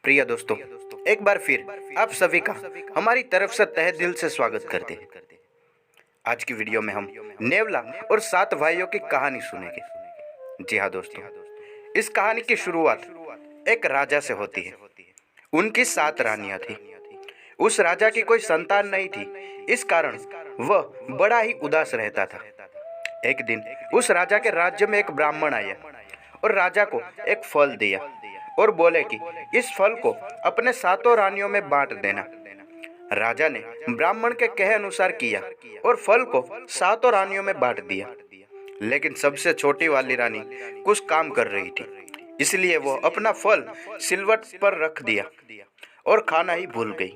प्रिय दोस्तों, एक बार फिर आप सभी का हमारी तरफ से तहे दिल से स्वागत करते हैं। आज की वीडियो में हम नेवला और 7 भाइयों की कहानी सुनेंगे। जी हाँ दोस्तों, इस कहानी की शुरुआत एक राजा से होती है। उनकी 7 रानियां थी। उस राजा की कोई संतान नहीं थी, इस कारण वह बड़ा ही उदास रहता था। एक दिन उस राजा के राज्य में एक ब्राह्मण आया और राजा को एक फल दिया और बोले कि इस फल को अपने 7 रानियों में बांट देना। राजा ने ब्राह्मण के कहे अनुसार किया और फल को 7 रानियों में बांट दिया। लेकिन सबसे छोटी वाली रानी कुछ काम कर रही थी, इसलिए वो अपना फल सिलवट पर रख दिया और खाना ही भूल गई।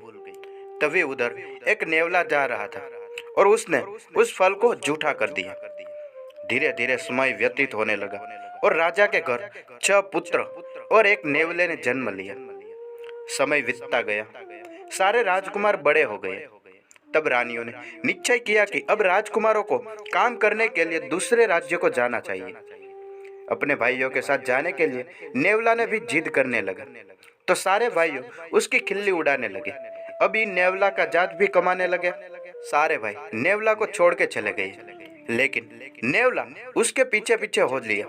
तभी उधर एक नेवला जा रहा था और उसने उस फल को जूठा कर दिया। धीरे धीरे समय व्यतीत होने लगा और राजा के घर 6 पुत्र और एक नेवले ने जन्म लिया। समय बीतता गया, सारे राजकुमार बड़े हो गए। तब रानियों ने निश्चय किया कि अब राजकुमारों को काम करने के लिए दूसरे राज्य को जाना चाहिए। अपने भाइयों के साथ जाने के लिए नेवला ने भी जिद करने लगा, तो सारे भाइयों उसकी खिल्ली उड़ाने लगे। अभी नेवला का जात भी कमाने लगे। सारे भाई नेवला को छोड़ के चले गए, लेकिन नेवला उसके पीछे पीछे हो लिया।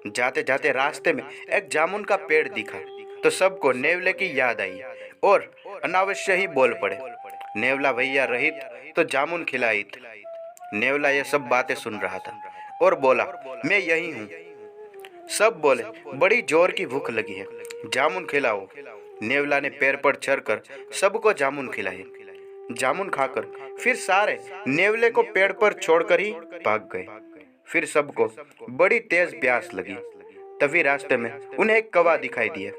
जाते जाते रास्ते में एक जामुन का पेड़ दिखा तो सबको नेवले की याद आई और अनावश्य ही बोल पड़े, नेवला भैया रहित तो जामुन खिलाइत। नेवला ये सब बातें सुन रहा था और बोला, मैं यही हूँ। सब बोले, बड़ी जोर की भूख लगी है, जामुन खिलाओ। नेवला ने पैर पर चढ़कर सबको जामुन खिलाए। जामुन खाकर फिर सारे नेवले को पेड़ पर छोड़कर ही भाग गए। फिर सबको बड़ी तेज प्यास लगी। तभी रास्ते में उन्हें एक कौवा दिखाई दिया।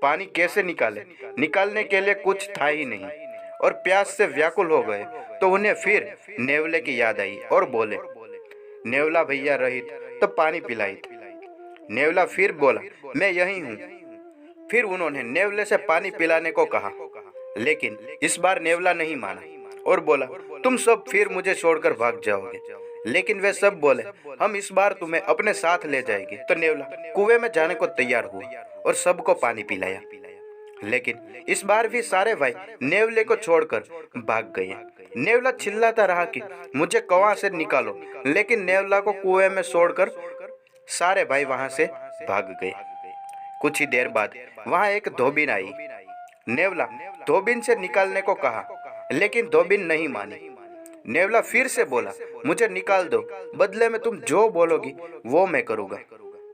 पानी कैसे निकालने के लिए कुछ था ही नहीं और प्यास से व्याकुल हो गए, तो उन्हें फिर नेवले की याद आई और बोले, नेवला भैया रहित तो पानी पिलाइत। नेवला फिर बोला, मैं यही हूँ। फिर उन्होंने नेवले से पानी पिलाने को कहा, लेकिन इस बार नेवला नहीं माना और बोला, तुम सब फिर मुझे छोड़कर भाग जाओगे। लेकिन वे सब बोले, हम इस बार तुम्हें अपने साथ ले जाएंगे। तो नेवला कुएं में जाने को तैयार हुआ और सबको पानी पिलाया। लेकिन इस बार भी सारे भाई नेवले को छोड़कर भाग गए। नेवला चिल्लाता रहा कि मुझे कुआं से निकालो, लेकिन नेवला को कुएं में छोड़कर सारे भाई वहां से भाग गए। कुछ ही देर बाद वहां एक धोबिन आई। नेवला धोबिन से निकालने को कहा, लेकिन धोबिन नहीं मानी। नेवला फिर से बोला, मुझे निकाल दो, बदले में तुम जो बोलोगी वो मैं करूँगा।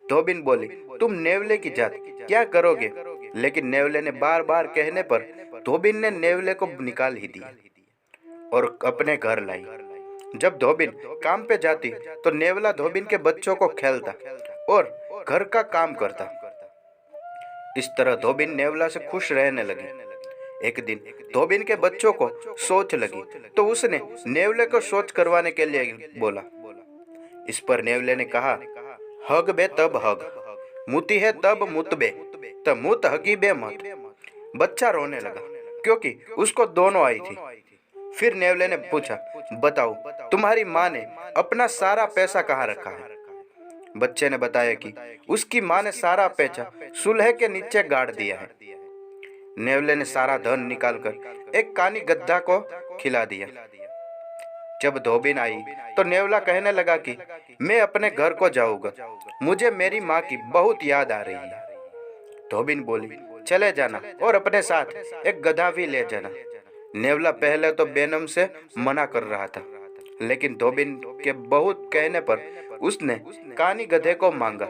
धोबिन बोली, तुम नेवले की जात क्या करोगे? लेकिन नेवले ने बार बार कहने पर धोबिन ने नेवले को निकाल ही दिया और अपने घर लाई। जब धोबिन काम पे जाती तो नेवला धोबिन के बच्चों को खेलता और घर का काम करता। इस तरह धोबिन नेवला से खुश रहने लगी। एक दिन धोबिन के बच्चों को सोच लगी, तो उसने नेवले को सोच करवाने के लिए बोला। इस पर नेवले ने कहा, हग बे तब हग, मुती है तब मुतबे, तब मुत हगी बे मत। बच्चा रोने लगा क्योंकि उसको दोनों आई थी। फिर नेवले ने पूछा, बताओ तुम्हारी माँ ने अपना सारा पैसा कहाँ रखा है? बच्चे ने बताया कि उसकी माँ ने सारा पैसा सुलह के नीचे गाड़ दिया है। नेवले ने सारा धन निकालकर एक कानी गद्दा को खिला दिया। जब धोबिन आई तो नेवला कहने लगा कि मैं अपने घर को जाऊंगा, मुझे मेरी माँ की बहुत याद आ रही है। धोबिन बोली, चले जाना और अपने साथ एक गधा भी ले जाना। नेवला पहले तो बेनम से मना कर रहा था, लेकिन धोबिन के बहुत कहने पर उसने कानी गधे को मांगा।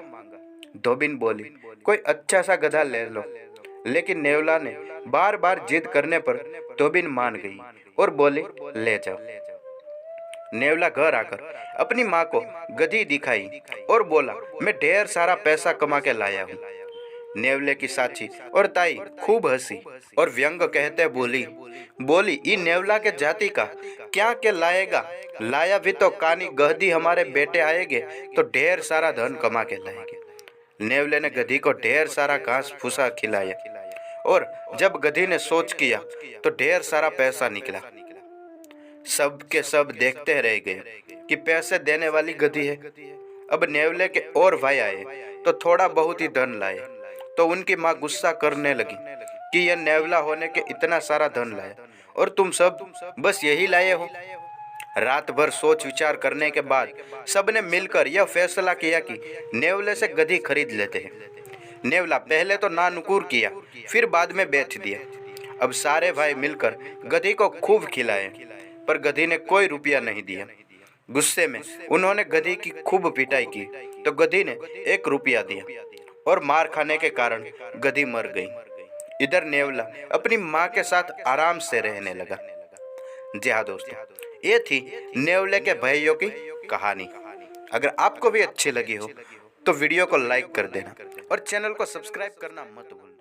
धोबिन बोली, कोई अच्छा सा गधा ले लो। लेकिन नेवला ने बार बार जिद करने पर धोबिन मान गई और बोली, ले जाओ। नेवला घर आकर अपनी माँ को गधी दिखाई और बोला, मैं ढेर सारा पैसा कमा के लाया हूँ। नेवले की साची और ताई खूब हंसी और व्यंग कहते बोली, ई नेवला के जाति का क्या के लाएगा? लाया भी तो कानी गधी हमारे बेटे आएंगे तो ढेर सारा धन कमा के लाएंगे। नेवले ने गधी को ढेर सारा घास फूसा खिलाया और जब गधी ने सोच किया तो ढेर सारा पैसा निकला। सब के सब देखते रह गए कि पैसे देने वाली गधी है। अब नेवले के और भाई आए तो थोड़ा बहुत ही धन लाए। तो उनकी माँ गुस्सा करने लगी कि यह नेवला होने के इतना सारा धन लाया और तुम सब बस यही लाए हो। रात भर सोच विचार करने के बाद सबने मिलकर यह फैसला किया कि नेवले से गधी खरीद लेते हैं। नेवला पहले तो नानुकुर किया, फिर बाद में बेच दिया। अब सारे भाई मिलकर गधी को खूब खिलाए, पर गधी ने कोई रुपया नहीं दिया। गुस्से में उन्होंने गधी की खूब पिटाई की तो गधी ने 1 रुपया दिया और मार खाने के कारण गधी मर गई। इधर नेवला अपनी माँ के साथ आराम से रहने लगा। जी हाँ दोस्तों, ये थी नेवले के भाइयों की कहानी। अगर आपको भी अच्छी लगी हो तो वीडियो को लाइक कर देना और चैनल को सब्सक्राइब करना मत भूलना।